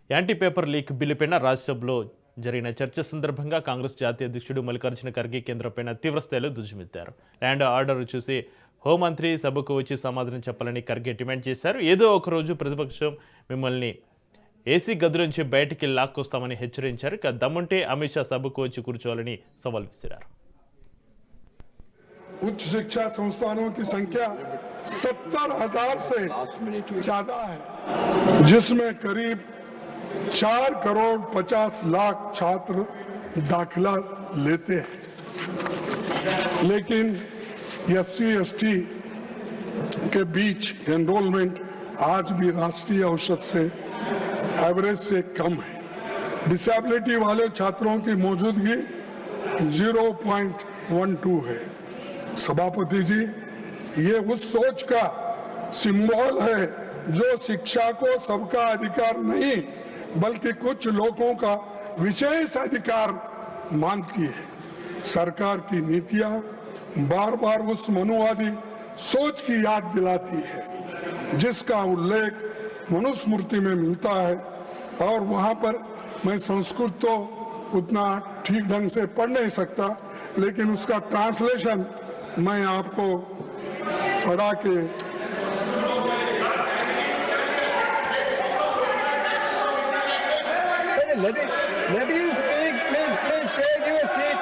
Anti paper leak బిల్లుపైన రాజ్యసభలో జరిగిన చర్చ సందర్భంగా కాంగ్రెస్ జాతీయ అధ్యక్షుడు మల్లికార్జున ఖర్గే కేంద్రంపైన తీవ్రస్థాయిలో దుజ్జుమెత్తారు. ల్యాండ్ ఆర్డర్ చూసి హోంమంత్రి సభకు వచ్చి సమాధానం చెప్పాలని ఖర్గే డిమాండ్ చేశారు. ఏదో ఒక రోజు ప్రతిపక్షం మిమ్మల్ని ఏసీ గది నుంచి బయటికి లాక్కొస్తామని హెచ్చరించారు. ఇక దమ్ముంటే అమిత్ షా సభకు వచ్చి కూర్చోవాలని సవాల్ విసిరారు. उच्च शिक्षा संस्थानों की संख्या 70,000 से ज्यादा है, जिसमें करीब 4 करोड़ 50 लाख छात्र दाखिला लेते हैं, लेकिन SC/ST के बीच एनरोलमेंट आज भी राष्ट्रीय औसत से एवरेज से कम है. डिसेबिलिटी वाले छात्रों की मौजूदगी 0.12 है. सभापति जी, ये उस सोच का सिंबल है जो शिक्षा को सबका अधिकार नहीं बल्कि कुछ लोगों का विशेष अधिकार मानती है. सरकार की नीतियां बार बार उस मनुवादी सोच की याद दिलाती है जिसका उल्लेख मनुस्मृति में मिलता है, और वहां पर मैं संस्कृत तो उतना ठीक ढंग से पढ़ नहीं सकता, लेकिन उसका ट्रांसलेशन मैं आपको पढ़ा के let him speak. Please take your seat.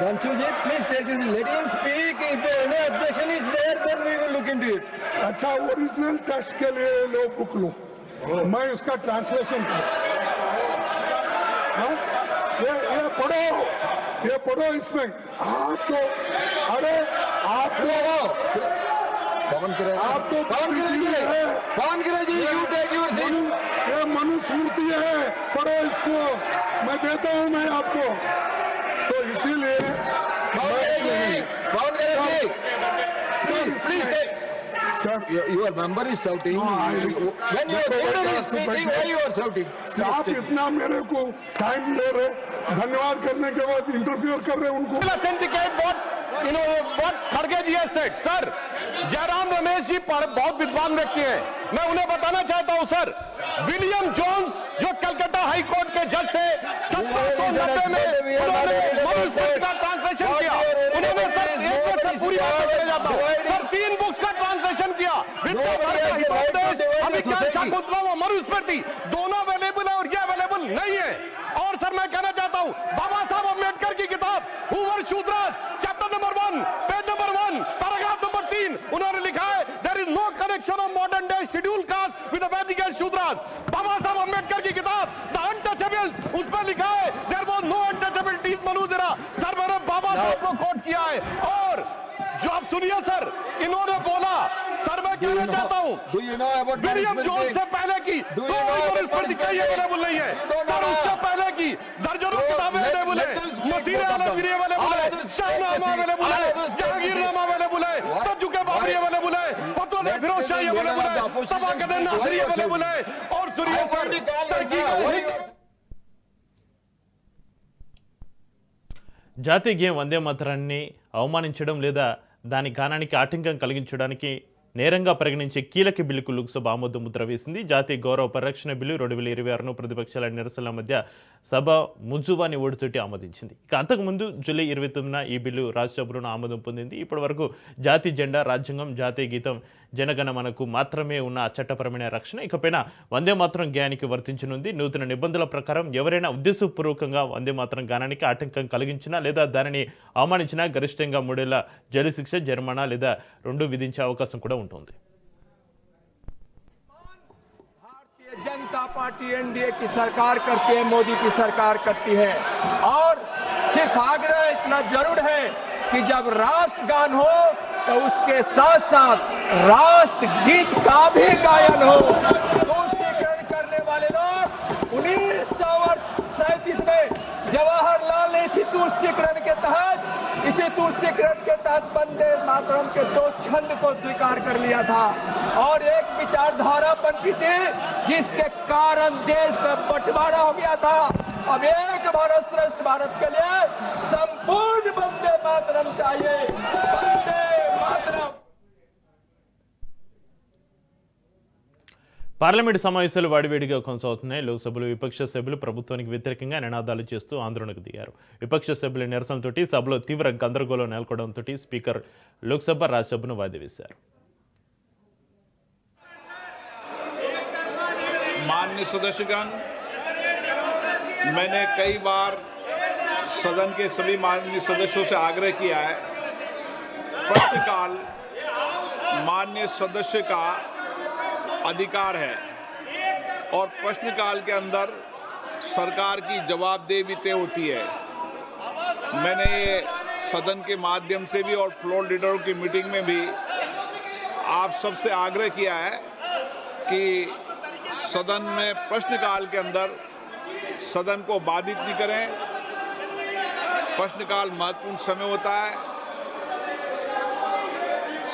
Ranchuji, please take your seat. Let him speak. If any objection is there, then we will look into it. अच्छा, ओरिजिनल टेस्ट के लिए लो बुक लो, मैं उसका ट्रांसलेशन करूं. ये पढ़ो इसमें. आप तो अरे आप तो Pawan Kiraji, you take your seat. ये मनुस्मृति है, पढ़ो इसको. मैं देता हूं मैं आपको, तो इसीलिए Pawan Kiraji, please take. Sir, Your member is shouting. When your leader is speaking, why you are shouting? आप इतना मेरे को टाइम दे रहे, धन्यवाद करने के बाद इंटरफियर कर रहे उनको. Authenticate what खड़गे ji has said. Sir, Jairam Ramesh ji बहुत विद्वान व्यक्ति हैं. मैं उन्हें बताना चाहता हूं सर, विलियम जोन्स जो कलकत्ता हाई कोर्ट के जज थे, 1790 में उन्होंने मनुस्मृति का ट्रांसलेशन किया. उन्होंने सर एक मिनट से पूरी बात करने जाता हूं सर, 3 बुक्स का ट्रांसलेशन किया. मनुस्मृति दोनों अवेलेबल है और ये अवेलेबल नहीं है. और सर मैं कहना चाहता हूं, बाबा साहब अम्बेडकर की किताब who were Shudras, chapter number 1, page number 1, paragraph number 3, उन्होंने लिखा है there is no connection of modern day schedule caste with the Vedic Shudras. बाबा साहब अम्बेडकर की किताब द अनटचेबल्स, उस पर लिखा है देयर वाज नो अनटचेबिलिटीज मनुजरा. सर मैंने बाबा साहब को कोट किया है. और जो आप सुनिए सर, इन्होंने बोला, सर मैं कहना चाहता हूं, विलियम जोन्स से पहले की मनुस्मृति कहीं अवेलेबल नहीं है सर. उससे पहले की दर्जनों किताबें अवेलेबल है. मसीह आलमगीरी अवेलेबल है, शाहनामा अवेलेबल है, जहांगीरनामा अवेलेबल है, तजुके बाबरी अवेलेबल है, फतवा फिरोज शाही अवेलेबल है, तबाकत नासिरी अवेलेबल है. और सुनिए सर, జాతీయ గేయం వందే మాతరాన్ని అవమానించడం లేదా దాని గానానికి ఆటంకం కలిగించడానికి నేరంగా పరిగణించే కీలక బిల్లుకు లోక్సభ ఆమోద ముద్ర వేసింది. జాతీయ గౌరవ పరిరక్షణ బిల్లు 2026ను ప్రతిపక్షాల నిరసనల మధ్య సభ ముజువాని ఓటుతోటి ఆమోదించింది. ఇక అంతకుముందు జూలై 29న ఈ బిల్లు రాజ్యసభలో ఆమోదం పొందింది. ఇప్పటి వరకు జాతీయ జెండా, రాజ్యాంగం, జాతీయ గీతం, జనగణమనకు మాత్రమే ఉన్న చట్టపరమైన రక్షణ ఇకపైన వందే మాతరం గేయానికి వర్తించనుంది. నూతన నిబంధనల ప్రకారం ఎవరైనా ఉద్దేశపూర్వకంగా వందే మాతరం గానానికి ఆటంకం కలిగించినా లేదా దానిని అవమానించినా గరిష్టంగా 3 ఏళ్ల జైలు శిక్ష, జరిమానా లేదా 2 విధించే అవకాశం కూడా ఉంటుంది. भारतीय जनता पार्टी एनडीए की सरकार करती है, मोदी की सरकार करती है. और सिर्फ आग्रह इतना जरूर है कि जब राष्ट्रगान हो तो उसके साथ साथ राष्ट्र गीत का भी गायन हो. तुष्टीकरण करने वाले लोग 1937 में जवाहरलाल ने इसी तुष्टीकरण के तहत वंदे मातरम के 2 छंद को स्वीकार कर लिया था. और एक विचारधारा पनपी थी जिसके कारण देश का बंटवारा हो गया था. अब एक भारत श्रेष्ठ भारत के लिए संपूर्ण वंदे मातरम चाहिए. वंदे मातरम. పార్లమెంటు సమావేశాలు వాడివేడిగా కొనసాగుతున్నాయి. లోక్సభలో విపక్ష సభ్యులు ప్రభుత్వానికి వ్యతిరేకంగా నినాదాలు చేస్తూ ఆందోళనకు దిగారు. విపక్ష సభ్యుల నిరసనతోటి సభలో తీవ్ర గందరగోళం నెలకొనడంతో స్పీకర్ లోక్సభ రాజ్యసభను వాయిదా వేశారు. माननीय सदस्यगण, मैंने कई बार सदन के सभी माननीय सदस्यों से आग्रह किया है, प्रश्नकाल माननीय सदस्य का अधिकार है और प्रश्नकाल के अंदर सरकार की जवाबदेही तय होती है। मैंने ये सदन के माध्यम से भी और फ्लोर लीडरों की मीटिंग में भी आप सबसे आग्रह किया है कि सदन में प्रश्नकाल के अंदर सदन को बाधित नहीं करें। प्रश्नकाल महत्वपूर्ण समय होता है,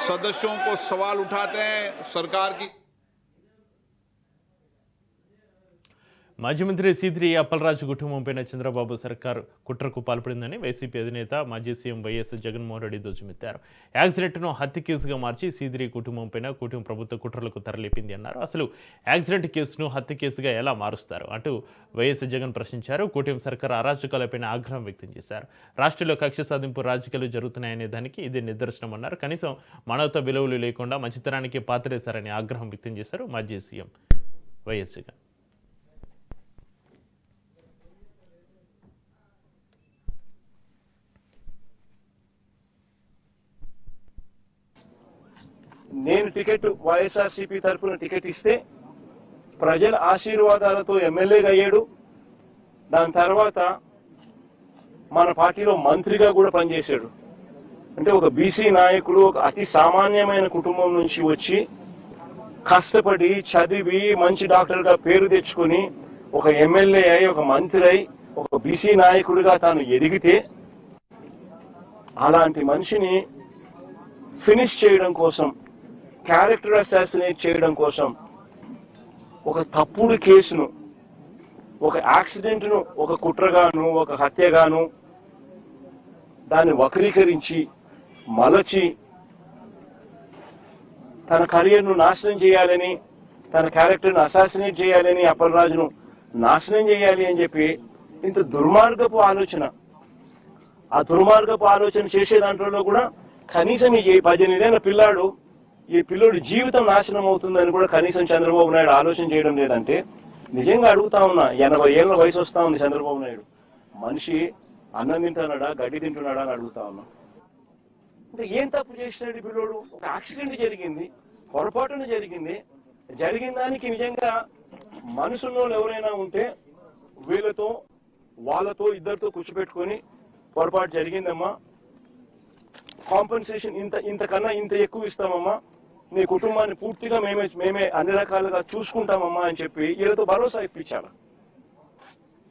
सदस्यों को सवाल उठाते हैं सरकार की। మాజీ మంత్రి సీదిరి అప్పలరాజు కుటుంబంపైన చంద్రబాబు సర్కారు కుట్రకు పాల్పడిందని వైసీపీ అధినేత మాజీ సీఎం వైఎస్ జగన్మోహన్ రెడ్డి ధ్వజమెత్తారు. యాక్సిడెంట్ను హత్య కేసుగా మార్చి సీదిరి కుటుంబంపైన కూటమి ప్రభుత్వ కుట్రలకు తెరలేపింది అన్నారు. అసలు యాక్సిడెంట్ కేసును హత్య కేసుగా ఎలా మారుస్తారు అంటూ వైఎస్ జగన్ ప్రశ్నించారు. కూటమి సర్కారు అరాచకాలపైన ఆగ్రహం వ్యక్తం చేశారు. రాష్ట్రంలో కక్ష సాధింపు రాజకీయాలు జరుగుతున్నాయనే దానికి ఇది నిదర్శనమన్నారు. కనీసం మానవతా విలువలు లేకుండా మంచితనానికి పాత్రేశారని ఆగ్రహం వ్యక్తం చేశారు మాజీ సీఎం వైఎస్ జగన్. నేను టికెట్ వైఎస్ఆర్సీపీ తరఫున టికెట్ ఇస్తే ప్రజల ఆశీర్వాదాలతో ఎమ్మెల్యేగా అయ్యాడు. దాని తర్వాత మన పార్టీలో మంత్రిగా కూడా పనిచేశాడు. అంటే ఒక బీసీ నాయకుడు, ఒక అతి సామాన్యమైన కుటుంబం నుంచి వచ్చి కష్టపడి చదివి మంచి డాక్టర్గా పేరు తెచ్చుకొని ఒక ఎమ్మెల్యే అయి ఒక మంత్రి అయి ఒక బీసీ నాయకుడిగా తాను ఎదిగితే అలాంటి మనిషిని ఫినిష్ చేయడం కోసం, క్యారెక్టర్ అసాసినేట్ చేయడం కోసం ఒక తప్పుడు కేసును, ఒక యాక్సిడెంట్ను ఒక కుట్రగాను ఒక హత్యగాను దాన్ని వక్రీకరించి మలచి తన కెరీర్ను నాశనం చేయాలని, తన క్యారెక్టర్ను అసాసినేట్ చేయాలని, అప్పలరాజును నాశనం చేయాలి అని చెప్పి ఇంత దుర్మార్గపు ఆలోచన, ఆ దుర్మార్గపు ఆలోచన చేసే దాంట్లో కూడా కనీసం ఈ 18 ఏళ్ల పిల్లాడు, ఈ పిల్లోడి జీవితం నాశనం అవుతుందని కూడా కనీసం చంద్రబాబు నాయుడు ఆలోచన చేయడం లేదంటే నిజంగా అడుగుతా ఉన్నా. 80 ఏళ్ల వయసు వస్తా ఉంది చంద్రబాబు నాయుడు. మనిషి అన్నం తింటున్నాడా, గడ్డి తింటున్నాడా అని అడుగుతా ఉన్నా. అంటే ఏం తప్పు చేసినాడు ఈ పిల్లోడు? ఒక యాక్సిడెంట్ జరిగింది, పొరపాటున జరిగింది. జరిగిన దానికి నిజంగా మనుషుల్లో ఎవరైనా ఉంటే వీళ్ళతో వాళ్ళతో ఇద్దరితో కూర్చోబెట్టుకొని పొరపాటు జరిగిందమ్మా, కాంపెన్సేషన్ ఇంతకన్నా ఇంత ఎక్కువ ఇస్తామమ్మా, నీ కుటుంబాన్ని పూర్తిగా మేమే అన్ని రకాలుగా చూసుకుంటామమ్మా అని చెప్పి వీళ్ళతో భరోసా ఇప్పించాలి.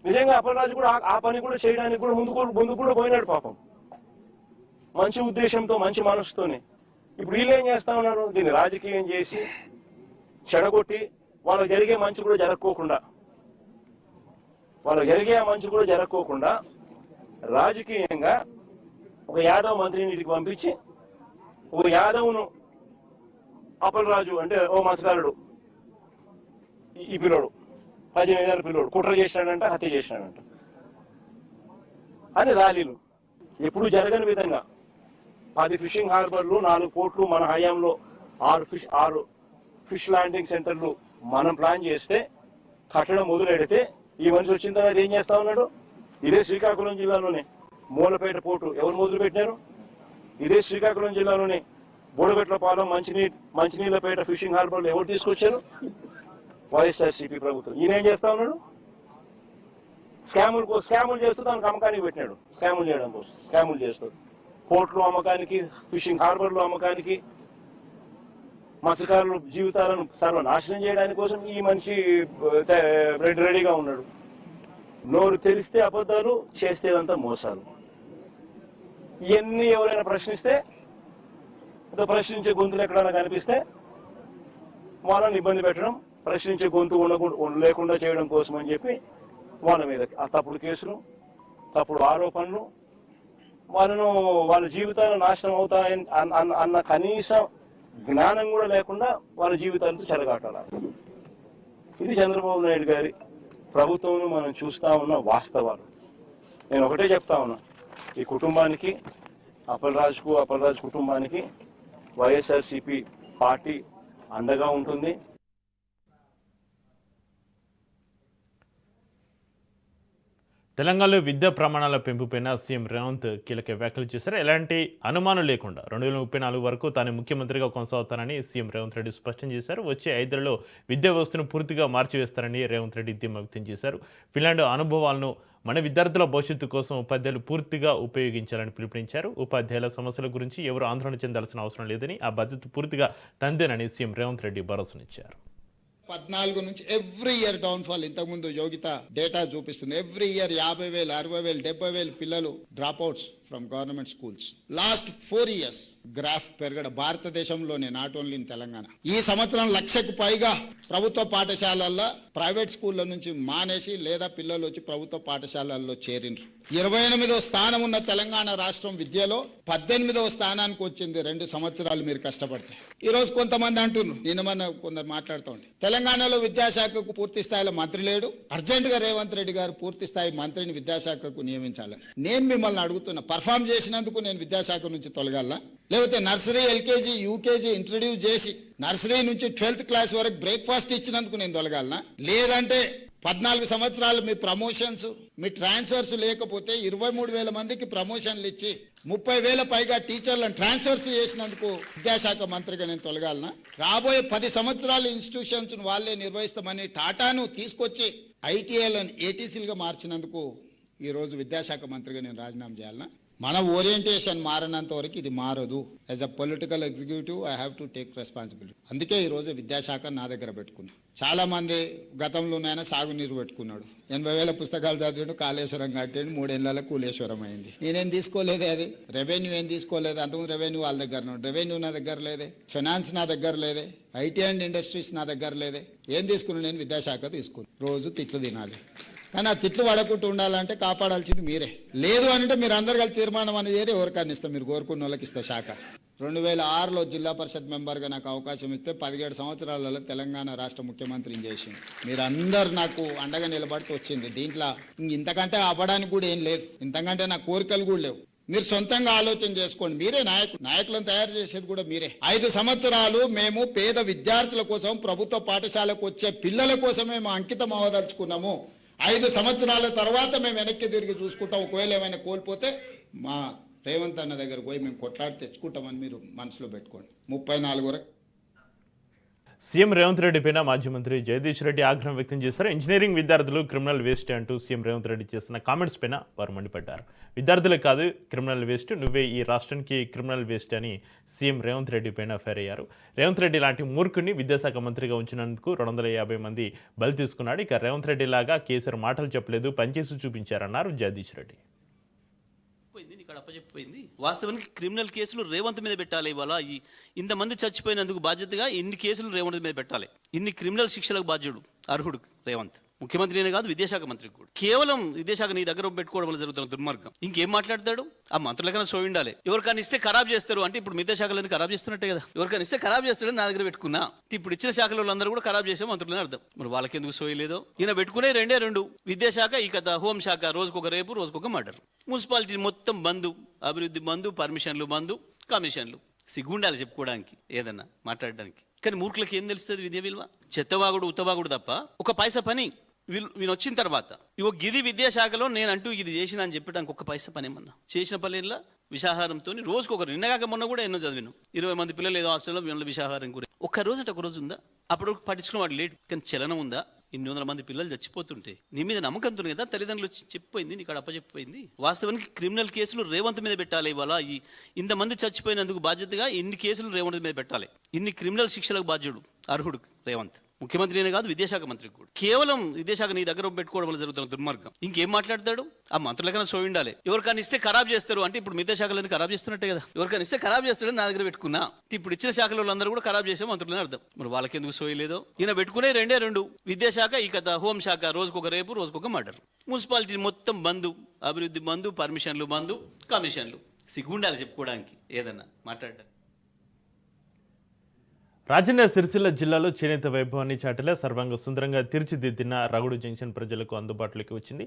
నిజంగా అప్పలరాజు కూడా ఆ పని కూడా చేయడానికి కూడా ముందు కూడా పోయినాడు పాపం, మంచి ఉద్దేశంతో మంచి మనసుతోనే. ఇప్పుడు వీళ్ళు ఏం చేస్తా ఉన్నారు? దీన్ని రాజకీయం చేసి చెడగొట్టి వాళ్ళకి జరిగే మంచి కూడా జరగకోకుండా రాజకీయంగా ఒక యాదవ్ మంత్రిని ఇంటికి పంపించి ఒక యాదవ్ను అప్పలరాజు అంటే ఓ మత్స్యకారుడు, ఈ పిల్లోడు 18 ఏళ్ల పిల్లోడు కుట్ర చేసినాడంట, హత్య చేసినాడంట అని ర్యాలీలు. ఎప్పుడు జరగని విధంగా 10 ఫిషింగ్ హార్బర్లు, 4 పోర్ట్లు మన హయాంలో 6 ఫిష్ ల్యాండింగ్ సెంటర్లు మనం ప్లాన్ చేస్తే కట్టడం మొదలెడితే ఈ మనిషి వచ్చిన తర్వాత ఏం చేస్తా ఉన్నాడు? ఇదే శ్రీకాకుళం జిల్లాలోనే మూలపేట పోర్టు ఎవరు మొదలు పెట్టినారు? ఇదే శ్రీకాకుళం జిల్లాలోనే బోడగట్లపాలెం, మంచినీళ్ళపేట ఫిషింగ్ హార్బర్లు ఎవరు తీసుకొచ్చారు? వైఎస్ఆర్సీపీ ప్రభుత్వం. ఈయన ఏం చేస్తా ఉన్నాడు? స్కాములు చేస్తూ దానికి అమ్మకానికి పెట్టినాడు. స్కాములు చేయడం కోసం స్కాములు చేస్తూ పోర్ట్లు అమ్మకానికి, ఫిషింగ్ హార్బర్లు అమ్మకానికి, మత్స్యకారుల జీవితాలను సర్వనాశనం చేయడానికి కోసం ఈ మనిషి రెడీగా ఉన్నాడు. నోరు తెలిస్తే అబద్ధాలు, చేస్తేదంతా మోసాలు. ఇవన్నీ ఎవరైనా ప్రశ్నిస్తే, ప్రశ్నించే గొంతులు ఎక్కడైనా కనిపిస్తే వాళ్ళని ఇబ్బంది పెట్టడం, ప్రశ్నించే గొంతు లేకుండా చేయడం కోసం అని చెప్పి వాళ్ళ మీద ఆ తప్పుడు కేసులు, తప్పుడు ఆరోపణలు, వాళ్ళ జీవితాలు నాశనం అవుతాయని అన్న కనీసం జ్ఞానం కూడా లేకుండా వాళ్ళ జీవితాలతో చెలగాటాలి. ఇది చంద్రబాబు నాయుడు గారి ప్రభుత్వంలో మనం చూస్తా ఉన్న వాస్తవాలు. నేను ఒకటే చెప్తా ఉన్నా, ఈ కుటుంబానికి, అప్పలరాజు కుటుంబానికి వైఎస్ఆర్సీపీ పార్టీ అండగా ఉంటుంది. తెలంగాణలో విద్యా ప్రమాణాల పెంపుపైన సీఎం రేవంత్ కీలక వ్యాఖ్యలు చేశారు. ఎలాంటి అనుమానం లేకుండా 2034 వరకు తాను ముఖ్యమంత్రిగా కొనసాగుతానని సీఎం రేవంత్ రెడ్డి స్పష్టం చేశారు. వచ్చే 5 ఏళ్లలో విద్యా వ్యవస్థను పూర్తిగా మార్చివేస్తారని రేవంత్ రెడ్డి ధీమా వ్యక్తం చేశారు. ఫిన్లాండ్ అనుభవాలను మన విద్యార్థుల భవిష్యత్తు కోసం ఉపాధ్యాయులు పూర్తిగా ఉపయోగించాలని పిలుపునిచ్చారు. ఉపాధ్యాయుల సమస్యల గురించి ఎవరు ఆందోళన చెందాల్సిన అవసరం లేదని, ఆ బాధ్యత పూర్తిగా తందేనని సీఎం రేవంత్ రెడ్డి భరోసానిచ్చారు. 14 నుంచి ఎవ్రీ ఇయర్ డౌన్ఫాల్. ఇంతకుముందు యోగిత డేటా చూపిస్తుంది. ఎవ్రీ ఇయర్ 50,000, 60,000, 70,000 పిల్లలు dropouts from government schools. Last 4 years graph పెరగడం భారతదేశంలోనే, నాట్ ఓన్లీ ఇన్ తెలంగాణ. ఈ సంవత్సరం 1,00,000కు పైగా ప్రభుత్వ పాఠశాలల్లో ప్రైవేట్ స్కూళ్ళ నుంచి మానేసి లేదా పిల్లలు వచ్చి ప్రభుత్వ పాఠశాలల్లో చేరిండ్రు. 28వ స్థానం ఉన్న తెలంగాణ రాష్ట్రం విద్యలో 18వ స్థానానికి వచ్చింది 2 సంవత్సరాలు మీరు కష్టపడితే. ఈ రోజు కొంతమంది అంటున్నారు, నిన్న కొందరు మాట్లాడుతూ ఉంటే తెలంగాణలో విద్యాశాఖకు పూర్తి స్థాయిలో మంత్రి లేడు, అర్జెంటుగా రేవంత్ రెడ్డి గారు పూర్తి స్థాయి మంత్రిని విద్యాశాఖకు నియమించాలని. నేను మిమ్మల్ని అడుగుతున్నా, పర్ఫామ్ చేసినందుకు నేను విద్యాశాఖ నుంచి తొలగాలా? లేకపోతే నర్సరీ, ఎల్కేజీ, యూకేజీ ఇంట్రడ్యూస్ చేసి నర్సరీ నుంచి 12th క్లాస్ వరకు బ్రేక్ఫాస్ట్ ఇచ్చినందుకు నేను తొలగాలనా? లేదంటే 14 సంవత్సరాలు మీ ప్రమోషన్స్, మీ ట్రాన్స్ఫర్స్ లేకపోతే 23,000 మందికి ప్రమోషన్లు ఇచ్చి 30,000 పైగా టీచర్లను ట్రాన్స్ఫర్స్ చేసినందుకు విద్యాశాఖ మంత్రిగా నేను తొలగాలనా? రాబోయే 10 సంవత్సరాలు ఇన్స్టిట్యూషన్స్ వాళ్ళే నిర్వహిస్తామని టాటాను తీసుకొచ్చి ఐటీఐలను ఏటీసీలుగా మార్చినందుకు ఈరోజు విద్యాశాఖ మంత్రిగా నేను రాజీనామా చేయాలనా? మన ఓరియంటేషన్ మారినంత వరకు ఇది మారదు. As a political executive I have to take responsibility. అందుకే ఈరోజు విద్యాశాఖ నా దగ్గర పెట్టుకున్నా. చాలా మంది గతంలోనైనా సాగునీరు పెట్టుకున్నాడు, 80,000 పుస్తకాలు చదివాడు, కాళేశ్వరం కట్టాడు, 3 ఏళ్లలో కూలేశ్వరం అయింది. నేనేం తీసుకోలేదే, అది రెవెన్యూ ఏం తీసుకోలేదు. అంతకుముందు రెవెన్యూ వాళ్ళ దగ్గర ఉన్నాడు, రెవెన్యూ నా దగ్గర లేదే, ఫైనాన్స్ నా దగ్గర లేదే, ఐటీ అండ్ ఇండస్ట్రీస్ నా దగ్గర లేదే. ఏం తీసుకున్నాను నేను? విద్యాశాఖ తీసుకున్నాను. రోజు తిట్లు తినాలి, కానీ ఆ తిట్లు పడకుండా ఉండాలంటే కాపాడాల్సింది మీరే. లేదు అంటే మీరు అందరు కలిసి తీర్మానం అనేది చేరి ఎవరికైనా ఇస్తాం, మీరు కోరుకున్న వాళ్ళకి ఇస్తా శాఖ. 2006లో జిల్లా పరిషత్ మెంబర్గా నాకు అవకాశం ఇస్తే 17 సంవత్సరాలలో తెలంగాణ రాష్ట్ర ముఖ్యమంత్రిని చేసింది. మీరందరూ నాకు అండగా నిలబడితే వచ్చింది. దీంట్లో ఇంతకంటే అవ్వడానికి కూడా ఏం లేదు, ఇంతకంటే నా కోరికలు కూడా లేవు. మీరు సొంతంగా ఆలోచన చేసుకోండి. మీరే నాయకులను తయారు చేసేది కూడా మీరే. 5 సంవత్సరాలు మేము పేద విద్యార్థుల కోసం, ప్రభుత్వ పాఠశాలకు వచ్చే పిల్లల కోసమే మేము అంకితం అవ్వదలుచుకున్నాము. 5 సంవత్సరాల తర్వాత మేము వెనక్కి తిరిగి చూసుకుంటాం. ఒకవేళ ఏమైనా కోల్పోతే మా రేవంత్ అన్న దగ్గర పోయి మేము కొట్లాడి తెచ్చుకుంటామని మీరు మనసులో పెట్టుకోండి. 34 వరకు సీఎం రేవంత్ రెడ్డి పైన మాజీ మంత్రి జగదీష్ రెడ్డి ఆగ్రహం వ్యక్తం చేశారు. ఇంజనీరింగ్ విద్యార్థులు క్రిమినల్ వేస్ట్ అంటూ సీఎం రేవంత్ రెడ్డి చేస్తున్న కామెంట్స్ పైన వారు మండిపడ్డారు. విద్యార్థులే కాదు క్రిమినల్ వేస్ట్, నువ్వే ఈ రాష్ట్రానికి క్రిమినల్ వేస్ట్ అని సీఎం రేవంత్ రెడ్డి పైన ఫైర్ అయ్యారు. రేవంత్ రెడ్డి లాంటి మూర్ఖుడిని విద్యాశాఖ మంత్రిగా ఉంచినందుకు 250 మంది బలి తీసుకున్నాడు. ఇక రేవంత్ రెడ్డి లాగా కేసీఆర్ మాటలు చెప్పలేదు, పనిచేసి చూపించారన్నారు జగదీష్ రెడ్డి. ఇక్కడ అప్పచెప్పిపోయింది. వాస్తవానికి క్రిమినల్ కేసులు రేవంత్ మీద పెట్టాలి. ఇవాళ ఇంతమంది చచ్చిపోయినందుకు బాధ్యతగా ఇన్ని కేసులు రేవంత్ మీద పెట్టాలి. ఇన్ని క్రిమినల్ శిక్షలకు బాధ్యుడు, అర్హుడు రేవంత్. ముఖ్యమంత్రినే కాదు, విద్యాశాఖ మంత్రికి కూడా. కేవలం విద్యాశాఖ నీ దగ్గర పెట్టుకోవడం వల్ల జరుగుతున్న దుర్మార్గం. ఇంకేం మాట్లాడతాడు? ఆ మంత్రులకైనా సో ఉండాలి. ఎవరికైనా ఇస్తే ఖరాబ్ చేస్తారు అంటే ఇప్పుడు మిగతా శాఖలను ఖరాబ్ చేస్తున్నట్టే కదా. ఎవరికైనా ఇస్తే ఖరాబ్ చేస్తాడని నా దగ్గర పెట్టుకున్నా. ఇప్పుడు ఇచ్చిన శాఖల వాళ్ళందరూ కూడా ఖరాబ్ చేసే మంత్రులని అర్థం. మరి వాళ్ళకి ఎందుకు సోయలేదో? ఈయన పెట్టుకునే 2 విద్యాశాఖ, ఈ కథ హోంశాఖ, రోజుకొక రేపు, రోజుకొక మర్డర్. మున్సిపాలిటీ మొత్తం బంధు, అభివృద్ధి బంధు, పర్మిషన్లు బంధు, కమిషన్లు. సిగ్గుండాలి చెప్పుకోవడానికి, ఏదన్నా మాట్లాడడానికి. కానీ మూర్ఖులకి ఏం తెలుస్తుంది విద్య విలువ? చెత్తవాగుడు, ఉత్తవాగుడు తప్ప ఒక పైసా పని వీళ్ళు వచ్చిన తర్వాత ఇవో గిది విద్యాశాఖలో నేనంటూ ఇది చేసిన అని చెప్పడానికి ఒక్క పైసా పని ఏమన్నా చేసిన పనిలా విషాహారంతో రోజుకొకరు. నిన్నగాక మొన్న కూడా ఎన్నో చదివినాం. 20 మంది పిల్లలు ఏదో హాస్టల్లో వీళ్ళ విషాహారం గురి. ఒక్క రోజు అంటే ఒక రోజు ఉందా? అప్పుడు పట్టించుకున్న వాడు లేడు. కానీ చలనం ఉందా? 200 మంది పిల్లలు చచ్చిపోతుంటే నీ మీద నమ్మకంతో కదా తల్లిదండ్రులు చెప్పిపోయింది, నీకు అక్కడ అప్పచెప్పిపోయింది. వాస్తవానికి క్రిమినల్ కేసులు రేవంత్ మీద పెట్టాలి. ఇవాళ ఇంతమంది చచ్చిపోయినందుకు బాధ్యతగా ఇన్ని కేసులు రేవంత్ మీద పెట్టాలి. ఇన్ని క్రిమినల్ శిక్షలకు బాధ్యుడు, అర్హుడు రేవంత్. ముఖ్యమంత్రినే కాదు, విద్యాశాఖ మంత్రికి కూడా. కేవలం విద్యాశాఖ నీ దగ్గర పెట్టుకోవడం వల్ల జరుగుతున్న దుర్మార్గం. ఇంకేం మాట్లాడతాడు? ఆ మంత్రులకైనా సో ఉండాలి. ఎవరికైనా ఇస్తే ఖరాబ్ చేస్తారు అంటే ఇప్పుడు మిగతా శాఖలను ఖరాబ్ చేస్తున్నట్టే కదా. ఎవరికైనా ఇస్తే ఖరాబ్ చేస్తాడని నా దగ్గర పెట్టుకున్నా. ఇప్పుడు ఇచ్చిన శాఖల వాళ్ళందరూ కూడా ఖరాబ్ చేసే మంత్రులని అర్థం. మరి వాళ్ళకి ఎందుకు సోయలేదో? ఈయన పెట్టుకునే 2 విద్యాశాఖ, ఈ కథ హోంశాఖ, రోజుకొక రేపు, రోజుకొక మర్డర్. మున్సిపాలిటీ మొత్తం బంధు, అభివృద్ధి బంధు, పర్మిషన్లు బంధు, కమిషన్లు. సిగ్గుండాలి చెప్పుకోవడానికి, ఏదన్నా మాట్లాడడానికి. రాజన్న సిరిసిల్ల జిల్లాలో చేనేత వైభవాన్ని చాటేలా సర్వాంగ సుందరంగా తీర్చిదిద్దిన రగుడు జంక్షన్ ప్రజలకు అందుబాటులోకి వచ్చింది.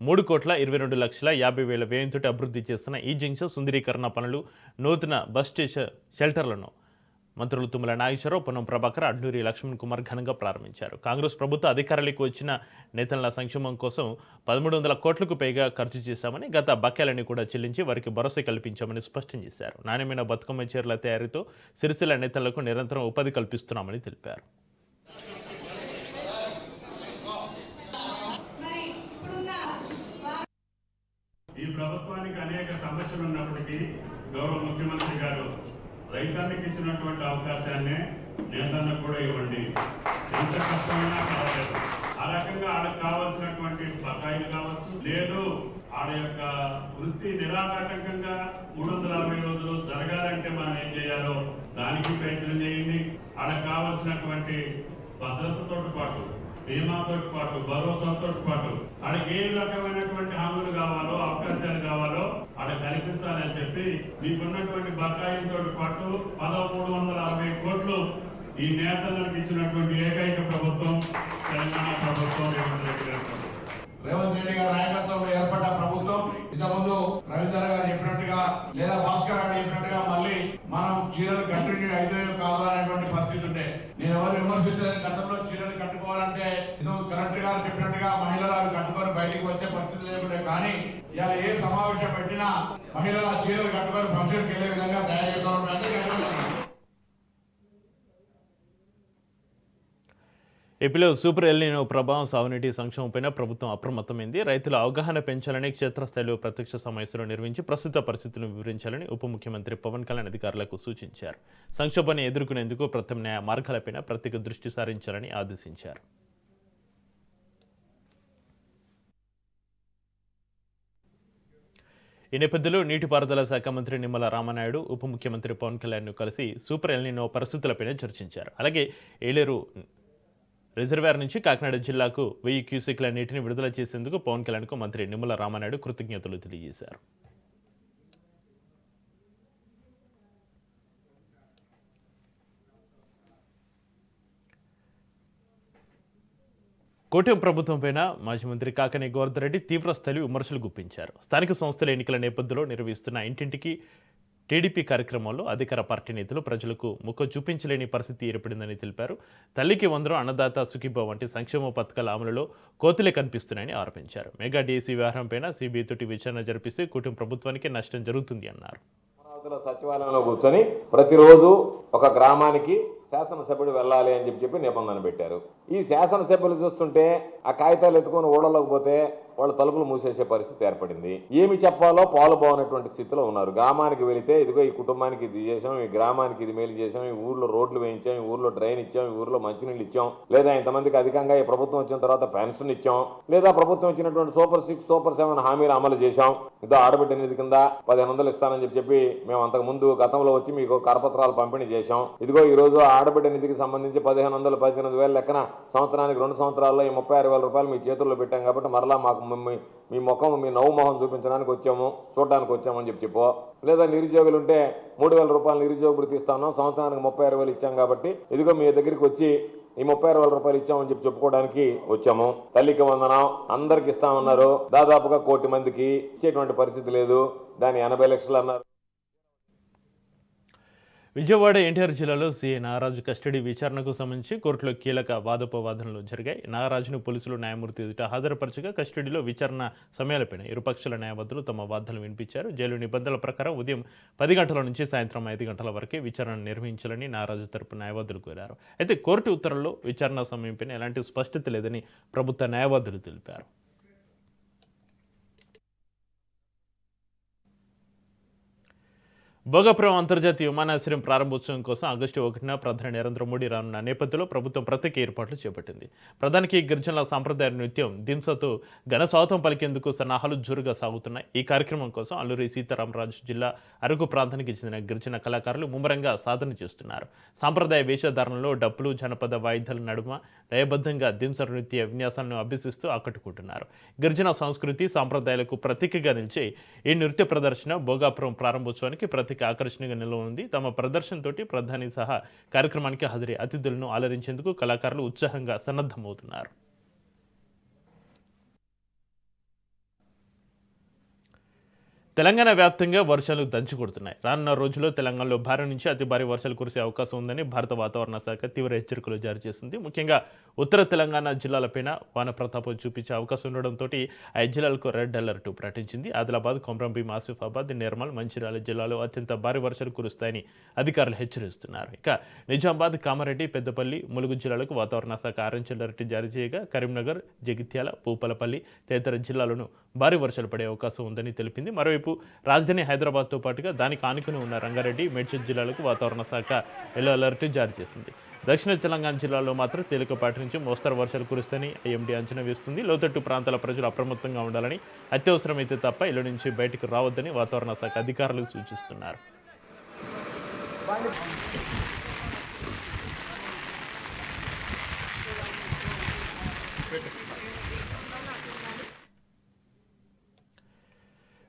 3,22,50,000 వ్యయంతో అభివృద్ధి చేస్తున్న ఈ జంక్షన్ సుందరీకరణ పనులు, నూతన బస్ స్టేషన్ షెల్టర్లను మంత్రులు తుమ్మల నాగేశ్వరరావు, పొన్నం ప్రభాకర్, అడ్లూరి లక్ష్మణ్ కుమార్ ఘనంగా ప్రారంభించారు. కాంగ్రెస్ ప్రభుత్వ అధికారులకు వచ్చిన నేతల సంక్షేమం కోసం 1,300 కోట్లకు పైగా ఖర్చు చేశామని, గత బకాయిలని కూడా చెల్లించి వారికి భరోసా కల్పించామని స్పష్టం చేశారు. నాణ్యమైన బతుకమ్మ చీరల తయారీతో సిరిసిల్ల నేతలకు నిరంతరం ఉపాధి కల్పిస్తున్నామని తెలిపారు. ఈ ప్రభుత్వానికి అనేక సమస్యలు ఉన్నప్పటికీ గౌరవ ముఖ్యమంత్రి గారు రైతానికి ఇచ్చినటువంటి అవకాశాన్ని నేతలకు కూడా ఇవ్వండి, ఎంత కష్టమైనా పర్వాలేదు. ఆ రకంగా ఆడకు కావాల్సినటువంటి బకాయిలు కావచ్చు, లేదు ఆడ యొక్క వృత్తి నిరాటంకంగా 360 రోజులు జరగాలంటే మనం ఏం చేయాలో దానికి ప్రయత్నం చేయండి. ఆడకు కావాల్సినటువంటి భద్రతతో పాటు, బీమాతో పాటు, భరోసాతో పాటు ఆడకి ఏ రకమైనటువంటి హామీలు కావాలో, అవకాశాలు కావాలో ఆడ కల్పించాలని చెప్పి మీకున్నటువంటి బకాయిలతో పాటు 1,360 కోట్లు ఈ నేతలకు ఇచ్చినటువంటి ఏకైక ప్రభుత్వం తెలంగాణ ప్రభుత్వం రేవంత్ రెడ్డి గారు. రేవంత్ రెడ్డి గారి నాయకత్వంలో ఏర్పడ్డ ప్రభుత్వం ఇంతకుముందు రవీంద్ర గారు చెప్పినట్టుగా లేదా భాస్కర్ గారు చెప్పినట్టుగా మళ్ళీ మనం చీరలు కంటిన్యూ అయితే కాదు అనేటువంటి పరిస్థితి ఉండే. నేను ఎవరు విమర్శించలేని, గతంలో చీరలు కట్టుకోవాలంటే కలెక్టర్ గారు చెప్పినట్టుగా మహిళలు అవి కట్టుకొని బయటికి వచ్చే పరిస్థితి లేకుండే. కానీ ఇలా ఏ సమావేశం పెట్టినా మహిళలు ఆ చీరలు కట్టుకొని ఫంక్షన్కి వెళ్లే విధంగా తయారు చేస్తాం. ఏపీలో సూపర్ ఎల్నినో ప్రభావం సాగునీటి సంక్షేమంపైన ప్రభుత్వం అప్రమత్తమైంది. రైతుల అవగాహన పెంచాలని క్షేత్రస్థాయిలో ప్రత్యక్ష సమావేశాలు నిర్వహించి ప్రస్తుత పరిస్థితులను వివరించాలని ఉప ముఖ్యమంత్రి పవన్ కళ్యాణ్ అధికారులకు సూచించారు. సంక్షోభాన్ని ఎదుర్కొనేందుకు ప్రత్యామ్నాయ మార్గాలపైన ప్రత్యేక దృష్టి సారించాలని ఆదేశించారు. ఈ నేపథ్యంలో నీటిపారుదల శాఖ మంత్రి నిమ్మల రామనాయుడు ఉప ముఖ్యమంత్రి పవన్ కళ్యాణ్ను కలిసి సూపర్ ఎల్నినో పరిస్థితులపైన చర్చించారు. అలాగే ఏలేరు రిజర్వాయర్ నుంచి కాకినాడ జిల్లాకు 1000 క్యూసెక్ల నీటిని విడుదల చేసేందుకు పవన్ కళ్యాణ్కు మంత్రి నిమ్మల రామనాయుడు కృతజ్ఞతలు తెలియజేశారు. కూటమి ప్రభుత్వంపైన మాజీ మంత్రి కాకని గోవర్ధన్ రెడ్డి తీవ్రస్థాయి విమర్శలు గుప్పించారు. స్థానిక సంస్థల ఎన్నికల నేపథ్యంలో నిర్వహిస్తున్న ఇంటింటికి టీడీపీ కార్యక్రమంలో అధికార పార్టీ నేతలు ప్రజలకు ముఖం చూపించలేని పరిస్థితి ఏర్పడిందని తెలిపారు. తల్లికి 100 అన్నదాత సుఖీభవ వంటి సంక్షేమ పథకాల అమలులో కోతులే కనిపిస్తున్నాయని ఆరోపించారు. మెగా డీసీ వ్యవహారంపైన సిబిఐ తోటి విచారణ జరిపిస్తే కూటమి ప్రభుత్వానికి నష్టం జరుగుతుంది అన్నారు. సచివాలయంలో కూర్చొని ప్రతిరోజు ఒక గ్రామానికి శాసనసభ్యుడు వెళ్ళాలి అని చెప్పి నిబంధన పెట్టారు. ఈ శాసనసభ్యులు చూస్తుంటే ఆ కాగితాలు ఎత్తుకొని ఓడలోకి పోతే వాళ్ళ తలుపులు మూసేసే పరిస్థితి ఏర్పడింది. ఏమి చెప్పాలో పాలుపోనటువంటి స్థితిలో ఉన్నారు. గ్రామానికి వెళితే ఇదిగో ఈ కుటుంబానికి ఇది చేసాం, ఈ గ్రామానికి ఇది మేలు చేసాం, ఈ ఊర్లో రోడ్లు వేయించాం, ఈ ఊర్లో డ్రైన్ ఇచ్చాం, ఈ ఊర్లో మంచినీళ్ళు ఇచ్చాం, లేదా ఇంతమందికి అధికంగా ఈ ప్రభుత్వం వచ్చిన తర్వాత పెన్షన్ ఇచ్చాం, లేదా ప్రభుత్వం ఇచ్చినటువంటి సూపర్ 6, సూపర్ 7 హామీలు అమలు చేశాం, ఇదో ఆడబిడ్డ నిధి కింద 1500 ఇస్తానని చెప్పి మేము అంతకు ముందు గతంలో వచ్చి మీకు కరపత్రాలు పంపిణీ చేశాం. ఇదిగో ఈ రోజు ఆడబిడ్డ నిధికి సంబంధించి 1500, 18,000 లెక్కన సంవత్సరానికి 2 సంవత్సరాల్లో ఈ 36,000 రూపాయలు మీ చేతుల్లో పెట్టాం కాబట్టి మరలా మాకు మీ ముఖం, మీ నవ్వు మొహం చూపించడానికి వచ్చాము, చూడడానికి వచ్చామని చెప్పో, లేదా నిరుద్యోగులు ఉంటే 3,000 రూపాయలు నిరుద్యోగ వృత్తి ఇస్తాను, సంవత్సరానికి 36,000 ఇచ్చాం కాబట్టి ఇదిగో మీ దగ్గరికి వచ్చి ఈ 36,000 రూపాయలు ఇచ్చామని చెప్పుకోవడానికి వచ్చాము. తల్లికి వందనం అందరికి ఇస్తామన్నారు. దాదాపుగా 1 కోటి మందికి ఇచ్చేటువంటి పరిస్థితి లేదు. దాని 80 లక్షలు అన్నారు. విజయవాడ ఎన్టీఆర్ జిల్లాలో సీఐ నాగరాజు కస్టడీ విచారణకు సంబంధించి కోర్టులో కీలక వాదోపవాదనలు జరిగాయి. నాగరాజును పోలీసులు న్యాయమూర్తి ఎదుట హాజరుపరచగా కస్టడీలో విచారణ సమయాలపైన ఇరుపక్షాల న్యాయవాదులు తమ వాదనలు వినిపించారు. జైలు నిబంధనల ప్రకారం ఉదయం 10 గంటల నుంచి సాయంత్రం 5 గంటల వరకే విచారణ నిర్వహించాలని నాగరాజు తరపు న్యాయవాదులు కోరారు. అయితే కోర్టు ఉత్తర్వుల్లో విచారణ సమయంపైన ఎలాంటి స్పష్టత లేదని ప్రభుత్వ న్యాయవాదులు తెలిపారు. భోగాపురం అంతర్జాతీయ విమానాశ్రయం ప్రారంభోత్సవం కోసం ఆగస్టు 1న ప్రధాని నరేంద్ర మోడీ రానున్న నేపథ్యంలో ప్రభుత్వం ప్రత్యేక ఏర్పాట్లు చేపట్టింది. ప్రధానికి గిరిజనుల సాంప్రదాయ నృత్యం దింసతో ఘన స్వాగతం పలికేందుకు సన్నాహాలు జోరుగా సాగుతున్నాయి. ఈ కార్యక్రమం కోసం అల్లూరి సీతారామరాజు జిల్లా అరకు ప్రాంతానికి చెందిన గిరిజన కళాకారులు ముమ్మరంగా సాధన చేస్తున్నారు. సాంప్రదాయ వేషధారణలో డప్పులు, జానపద వాయిద్యాల నడుమ లయబద్ధంగా దింస నృత్య విన్యాసాలను అభ్యసిస్తూ ఆకట్టుకుంటున్నారు. గిరిజన సంస్కృతి, సాంప్రదాయాలకు ప్రతీకగా నిలిచే ఈ నృత్య ప్రదర్శన భోగాపురం ప్రారంభోత్సవానికి ప్రత్యేక ఆర్థిక ఆకర్షణగా నిలవనుంది. తమ ప్రదర్శనతోటి ప్రధాని సహా కార్యక్రమానికి హాజరై అతిథులను అలరించేందుకు కళాకారులు ఉత్సాహంగా సన్నద్ధమవుతున్నారు. తెలంగాణ వ్యాప్తంగా వర్షాలు దంచుకొడుతున్నాయి. రానున్న రోజుల్లో తెలంగాణలో భారీ నుంచి అతి భారీ వర్షాలు కురిసే అవకాశం ఉందని భారత వాతావరణ శాఖ తీవ్ర హెచ్చరికలు జారీ చేసింది. ముఖ్యంగా ఉత్తర తెలంగాణ జిల్లాలపైన వాన ప్రతాపం చూపించే అవకాశం ఉండడంతో ఆ జిల్లాలకు రెడ్ అలర్ట్ ప్రకటించింది. ఆదిలాబాద్, కొమరంభీం, ఆసిఫాబాద్, నిర్మల్, మంచిర్యాల జిల్లాలో అత్యంత భారీ వర్షాలు కురుస్తాయని అధికారులు హెచ్చరిస్తున్నారు. ఇక నిజామాబాద్, కామారెడ్డి, పెద్దపల్లి, ములుగు జిల్లాలకు వాతావరణ శాఖ ఆరెంజ్ అలర్ట్ జారీ చేయగా కరీంనగర్, జగిత్యాల, భూపాలపల్లి తదితర జిల్లాలను భారీ వర్షాలు పడే అవకాశం ఉందని తెలిపింది. మరోవైపు రాజధాని హైదరాబాద్తో పాటుగా దానికి ఆనుకుని ఉన్న రంగారెడ్డి, మేడ్చల్ జిల్లాలకు వాతావరణ శాఖ ఎల్లో అలర్ట్ జారీ చేసింది. దక్షిణ తెలంగాణ జిల్లాలో మాత్రం తేలికపాటి నుంచి మోస్తరు వర్షాలు కురుస్తాయని ఐఎండీ అంచనా వేస్తుంది. లోతట్టు ప్రాంతాల ప్రజలు అప్రమత్తంగా ఉండాలని, అత్యవసరమైతే తప్ప ఇళ్ల నుంచి బయటకు రావద్దని వాతావరణ శాఖ అధికారులు సూచిస్తున్నారు.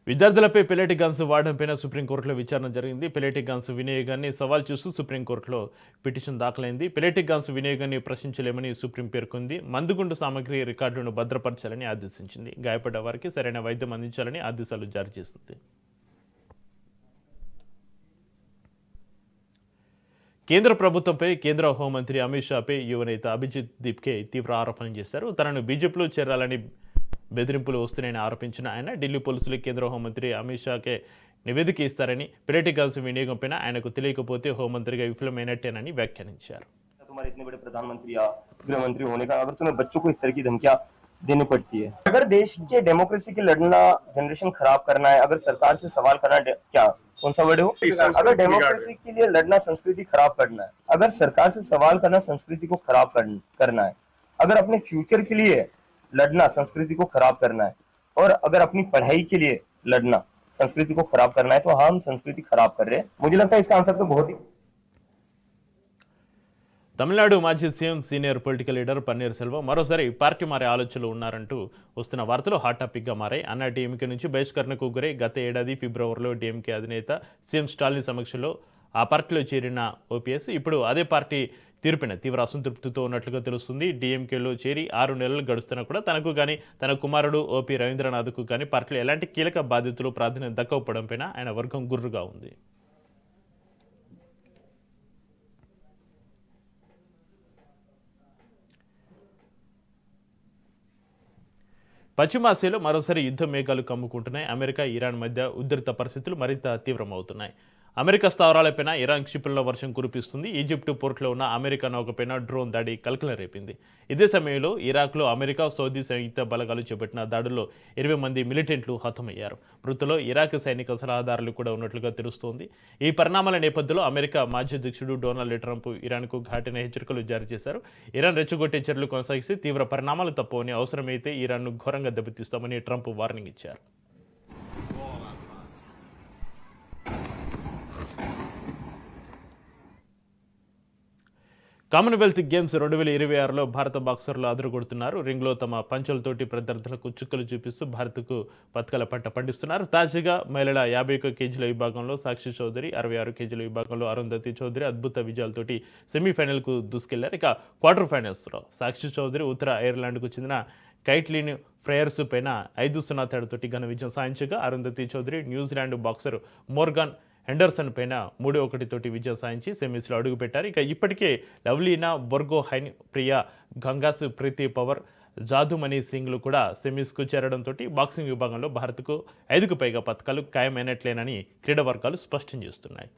విద్యార్థులపై పెల్లెటి గన్స్ వాడడంపైన సుప్రీంకోర్టులో విచారణ జరిగింది. పెల్లెటి గన్స్ వినియోగాన్ని సవాల్ చేస్తూ సుప్రీంకోర్టులో పిటిషన్ దాఖలైంది. పెల్లెటి గన్స్ వినియోగాన్ని ప్రశ్నించలేమని సుప్రీం పేర్కొంది. మందుగుండు సామగ్రి రికార్డులను భద్రపరచాలని ఆదేశించింది. గాయపడ్డ వారికి సరైన వైద్యం అందించాలని ఆదేశాలు జారీ చేసింది. కేంద్ర ప్రభుత్వంపై కేంద్ర హోంమంత్రి అమిత్ షాపై యువనేత అభిజిత్ దీప్కే తీవ్ర ఆరోపణలు చేశారు. తనను బీజేపీలో చేరాలని బెదిరింపులు వస్తున్నాయని ఆరోపించిన ఆయన ఢిల్లీ పోలీసులు కేంద్ర హోంమంత్రి అమిత్ షాకే నివేదిక ఇస్తారని, పెల్లెటి గన్స్ వినియోగంపై ఆయనకు తెలియకపోతే హోంమంత్రిగా విఫలమైనట్టేనని వ్యాఖ్యానించారు. तुम्हारे इतने बड़े प्रधानमंत्री या गृह मंत्री होने का अगर तुम्हें बच्चों को इस तरह की धमकियां देनी पड़ती है, अगर देश के डेमोक्रेसी की लड़ना जनरेशन खराब करना है, अगर सरकार से सवाल करना क्या कौन सा वर्ड हो, अगर डेमोक्रेसी के लिए लड़ना संस्कृति खराब करना है, अगर सरकार से सवाल करना संस्कृति को खराब करना है, अगर अपने फ्यूचर के लिए लड़ना संस्कृति को खराब करना है, और अगर अपनी पढ़ाई के लिए लड़ना संस्कृति को खराब करना है, तो हम संस्कृति खराब कर रहे हैं. मुझे लगता है इसका आंसर तो बहुत ही. తమిళనాడు మాజీ CM senior political leader paneer Selvam మరోసారి పార్టీ మారే ఆలోచనలు ఉన్నారంటూ వస్తున్న వార్తలు హాట్ టాపిక్గా మారాయి. అన్నా డీఎంకే నుంచి బహిష్కరణకు గురై గత ఏడాది ఫిబ్రవరిలో డీఎంకే అధినేత సీఎం స్టాలిన్ సమక్షంలో ఆ పార్టీలో చేరిన ఓపీఎస్ ఇప్పుడు అదే పార్టీ తీర్పిన తీవ్ర అసంతృప్తితో ఉన్నట్లుగా తెలుస్తుంది. డీఎంకేలో చేరి 6 నెలలు గడుస్తున్నా కూడా తనకు కానీ తన కుమారుడు ఓపీ రవీంద్రనాథ్కు కానీ పార్టీలో ఎలాంటి కీలక బాధ్యతలు ప్రాధాన్యత దక్కకపోవడంపై ఆయన వర్గం గుర్రుగా ఉంది. పశ్చిమాసియాలో మరోసారి యుద్ధ మేఘాలు కమ్ముకుంటున్నాయి. అమెరికా, ఇరాన్ మధ్య ఉద్రిక్త పరిస్థితులు మరింత తీవ్రమవుతున్నాయి. అమెరికా స్థావరాలపైన ఇరాన్ క్షిపణుల వర్షం కురిపిస్తుంది. ఈజిప్టు పోర్టులో ఉన్న అమెరికా నౌకపైన డ్రోన్ దాడి కలకలం రేపింది. ఇదే సమయంలో ఇరాక్లో అమెరికా, సౌదీ సంయుక్త బలగాలు చేపట్టిన దాడుల్లో 20 మంది మిలిటెంట్లు హతమయ్యారు. మృతుల్లో ఇరాక్ సైనిక సలహాదారులు కూడా ఉన్నట్లుగా తెలుస్తోంది. ఈ పరిణామాల నేపథ్యంలో అమెరికా మాజీ అధ్యక్షుడు డొనాల్డ్ ట్రంప్ ఇరాన్కు ఘాటైన హెచ్చరికలు జారీ చేశారు. ఇరాన్ రెచ్చగొట్టే చర్యలు కొనసాగిస్తే తీవ్ర పరిణామాలు తప్పవని, అవసరమైతే ఇరాన్ను ఘోరంగా దెబ్బతీస్తామని ట్రంప్ వార్నింగ్ ఇచ్చారు. కామన్వెల్త్ గేమ్స్ 2026లో భారత బాక్సర్లు అదరగొడుతున్నారు. రింగ్లో తమ పంచులతోటి ప్రత్యర్థులకు చుక్కలు చూపిస్తూ భారత్కు పతకాల పంట పండిస్తున్నారు. తాజాగా మహిళల 51 కేజీల విభాగంలో సాక్షి చౌదరి, 66 కేజీల విభాగంలో అరుంధతి చౌదరి అద్భుత విజయాలతోటి సెమీఫైనల్కు దూసుకెళ్లారు. ఇక క్వార్టర్ ఫైనల్స్లో సాక్షి చౌదరి ఉత్తర ఐర్లాండ్కు చెందిన కైట్లిన్ ఫ్రేయర్స్ పైన 5-0 తేడాతోటి ఘన విజయం సాధించగా Arundhati Choudhary New Zealand boxer Morgan Henderson పైన 3-1 తోటి విజయం సాధించి సెమీస్లో అడుగుపెట్టారు. ఇక ఇప్పటికే లవ్లీనా బొర్గోహైన్, ప్రియా గంగాస్, ప్రీతి పవర్, జాదుమణి సింగ్లు కూడా సెమీస్కు చేరడంతో బాక్సింగ్ విభాగంలో భారత్కు 5కు పైగా పతకాలు ఖాయమైనట్లేనని క్రీడా వర్గాలు స్పష్టం చేస్తున్నాయి.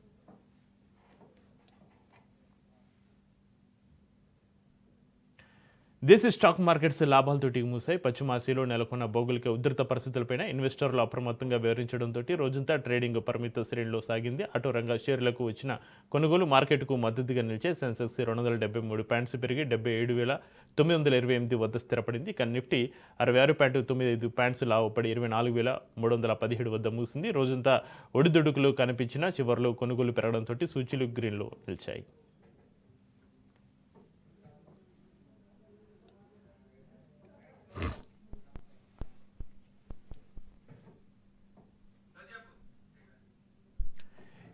దేశీ స్టాక్ మార్కెట్స్ లాభాలతోటి మూసాయి. పశ్చిమాసియాలో నెలకొన్న భౌగోళిక ఉధృత పరిస్థితులపైన ఇన్వెస్టర్లు అప్రమత్తంగా వ్యవహరించడంతో రోజంతా ట్రేడింగ్ పరిమిత శ్రేణిలో సాగింది. ఆటో రంగ షేర్లకు వచ్చిన కొనుగోలు మార్కెట్కు మద్దతుగా నిలిచే సెన్సెక్స్ 273 పాయింట్స్ పెరిగి 77,928 వద్ద స్థిరపడింది. ఇక నిఫ్టీ 66.95 పాయింట్స్ లాభపడి 24,317 వద్ద మూసింది. రోజంతా ఒడిదుడుకులు కనిపించినా చివరిలో కొనుగోలు పెరగడంతో సూచీలు గ్రీన్లో నిలిచాయి.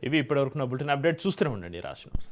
ఇవి ఇప్పటివరకు నా బులెటిన్ అప్డేట్ చూస్తూనే ఉండండి రాష్ట్ర న్యూస్.